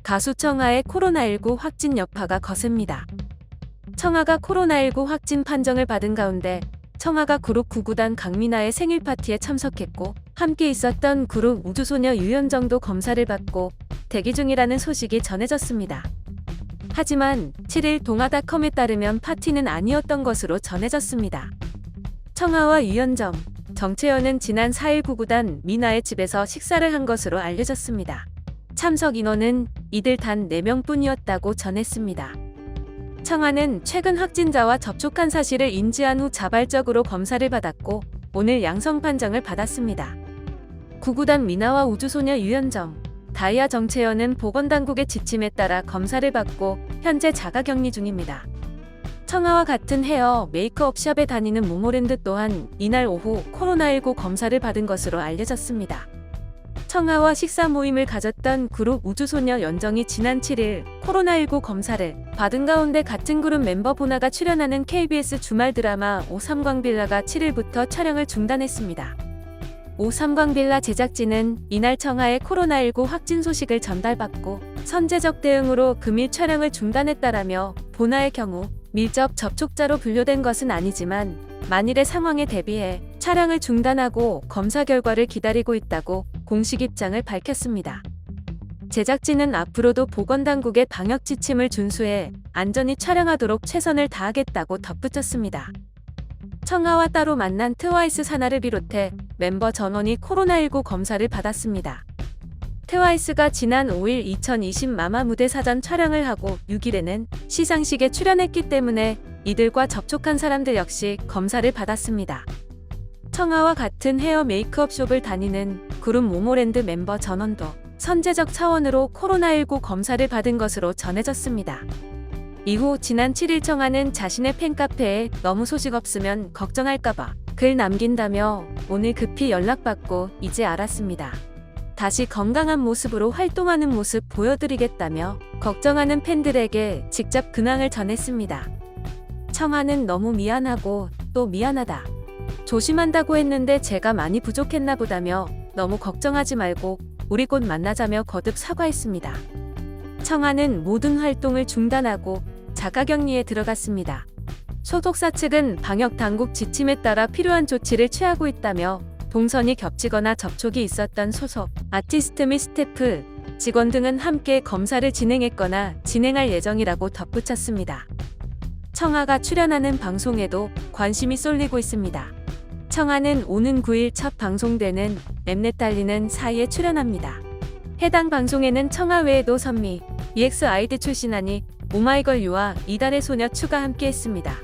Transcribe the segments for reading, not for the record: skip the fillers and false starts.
가수 청아의 코로나19 확진 여파가 거셉니다. 청아가 코로나19 확진 판정을 받은 가운데 청아가 그룹 구구단 강민아의 생일 파티에 참석했고 함께 있었던 그룹 우주소녀 유현정도 검사를 받고 대기 중이라는 소식이 전해졌습니다. 하지만 7일 동아닷컴에 따르면 파티는 아니었던 것으로 전해졌습니다. 청아와 유현정, 정채연은 지난 4일 구구단 민아의 집에서 식사를 한 것으로 알려졌습니다. 참석 인원은 이들 단 4명뿐이었다고 전했습니다. 청아는 최근 확진자와 접촉한 사실을 인지한 후 자발적으로 검사를 받았고 오늘 양성 판정을 받았습니다. 구구단 민아와 우주소녀 유현정, 다이아 정채연은 보건당국의 지침에 따라 검사를 받고 현재 자가격리 중입니다. 청아와 같은 헤어 메이크업 샵에 다니는 모모랜드 또한 이날 오후 코로나19 검사를 받은 것으로 알려졌습니다. 청아와 식사 모임을 가졌던 그룹 우주소녀 연정이 지난 7일 코로나19 검사를 받은 가운데 같은 그룹 멤버 보나가 출연하는 KBS 주말 드라마 오삼광빌라가 7일부터 촬영을 중단했습니다. 오삼광빌라 제작진은 이날 청아의 코로나19 확진 소식을 전달받고 선제적 대응으로 금일 촬영을 중단했다라며 보나의 경우 밀접 접촉자로 분류된 것은 아니지만 만일의 상황에 대비해 촬영을 중단하고 검사 결과를 기다리고 있다고 공식 입장을 밝혔습니다. 제작진은 앞으로도 보건당국의 방역 지침을 준수해 안전히 촬영하도록 최선을 다하겠다고 덧붙였습니다. 청아와 따로 만난 트와이스 사나를 비롯해 멤버 전원이 코로나19 검사를 받았습니다. 트와이스가 지난 5일 2020 마마 무대 사전 촬영을 하고 6일에는 시상식에 출연했기 때문에 이들과 접촉한 사람들 역시 검사를 받았습니다. 청아와 같은 헤어 메이크업 숍을 다니는 그룹 모모랜드 멤버 전원도 선제적 차원으로 코로나19 검사를 받은 것으로 전해졌습니다. 이후 지난 7일 청아는 자신의 팬카페에 너무 소식 없으면 걱정할까봐 글 남긴다며 오늘 급히 연락받고 이제 알았습니다. 다시 건강한 모습으로 활동하는 모습 보여드리겠다며 걱정하는 팬들에게 직접 근황을 전했습니다. 청아는 너무 미안하고 또 미안하다. 조심한다고 했는데 제가 많이 부족했나 보다며 너무 걱정하지 말고 우리 곧 만나자며 거듭 사과했습니다. 청아는 모든 활동을 중단하고 자가격리에 들어갔습니다. 소속사 측은 방역당국 지침에 따라 필요한 조치를 취하고 있다며 동선이 겹치거나 접촉이 있었던 소속 아티스트 및 스태프, 직원 등은 함께 검사를 진행했거나 진행할 예정이라고 덧붙였습니다. 청아가 출연하는 방송에도 관심이 쏠리고 있습니다. 청아는 오는 9일 첫 방송되는 엠넷 달리는 사이에 출연합니다. 해당 방송에는 청아 외에도 선미, EXID 출신하니 오마이걸 유와 이달의 소녀 추가 함께했습니다.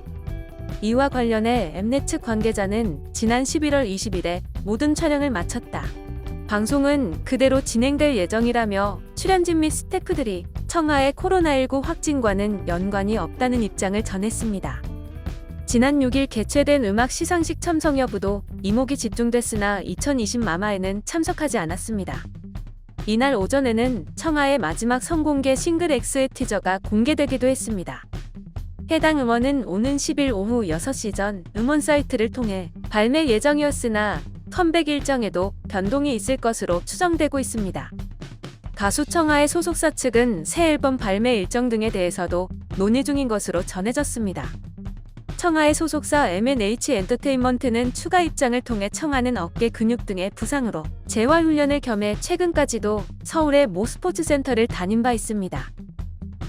이와 관련해 엠넷 측 관계자는 지난 11월 20일에 모든 촬영을 마쳤다. 방송은 그대로 진행될 예정이라며 출연진 및 스태프들이 청아의 코로나19 확진과는 연관이 없다는 입장을 전했습니다. 지난 6일 개최된 음악 시상식 참석 여부도 이목이 집중됐으나 2020 마마에는 참석하지 않았습니다. 이날 오전에는 청아의 마지막 선공개 싱글 X의 티저가 공개되기도 했습니다. 해당 음원은 오는 10일 오후 6시 전 음원 사이트를 통해 발매 예정이었으나 컴백 일정에도 변동이 있을 것으로 추정되고 있습니다. 가수 청아의 소속사 측은 새 앨범 발매 일정 등에 대해서도 논의 중인 것으로 전해졌습니다. 청아의 소속사 M&H 엔터테인먼트는 추가 입장을 통해 청아는 어깨 근육 등의 부상으로 재활훈련을 겸해 최근까지도 서울의 모 스포츠센터를 다닌 바 있습니다.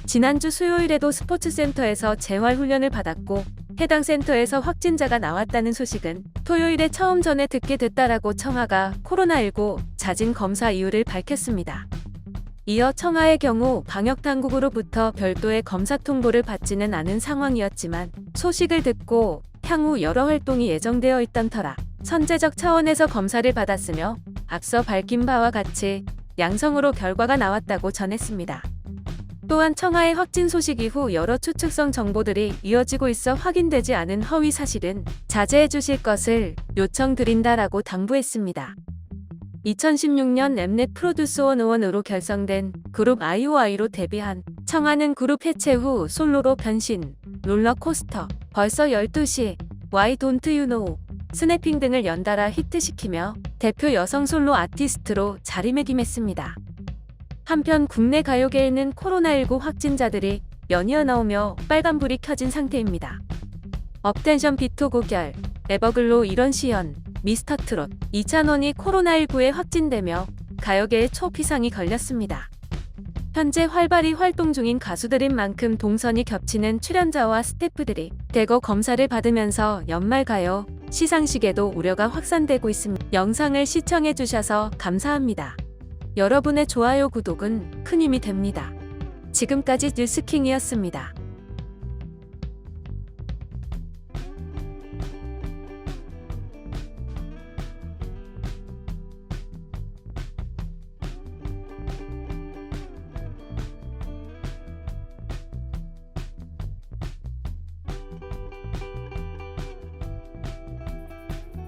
지난주 수요일에도 스포츠센터에서 재활훈련을 받았고 해당 센터에서 확진자가 나왔다는 소식은 토요일에 처음 전해 듣게 됐다라고 청아가 코로나19 자진 검사 이유를 밝혔습니다. 이어 청아의 경우 방역당국으로부터 별도의 검사 통보를 받지는 않은 상황이었지만 소식을 듣고 향후 여러 활동이 예정되어 있던 터라 선제적 차원에서 검사를 받았으며 앞서 밝힌 바와 같이 양성으로 결과가 나왔다고 전했습니다. 또한 청아의 확진 소식 이후 여러 추측성 정보들이 이어지고 있어 확인되지 않은 허위 사실은 자제해 주실 것을 요청드린다라고 당부했습니다. 2016년 엠넷 프로듀서 101으로 결성된 그룹 아이오아이로 데뷔한 청아는 그룹 해체 후 솔로로 변신, 롤러코스터, 벌써 12시, Why Don't You Know, 스냅핑 등을 연달아 히트시키며 대표 여성 솔로 아티스트로 자리매김했습니다. 한편 국내 가요계에는 코로나19 확진자들이 연이어 나오며 빨간불이 켜진 상태입니다. 업텐션 비토 고결, 에버글로 이런시연, 미스터트롯, 이찬원이 코로나19에 확진되며 가요계에 초피상이 걸렸습니다. 현재 활발히 활동 중인 가수들인 만큼 동선이 겹치는 출연자와 스태프들이 대거 검사를 받으면서 연말 가요 시상식에도 우려가 확산되고 있습니다. 영상을 시청해주셔서 감사합니다. 여러분의 좋아요, 구독은 큰 힘이 됩니다. 지금까지 뉴스킹이었습니다.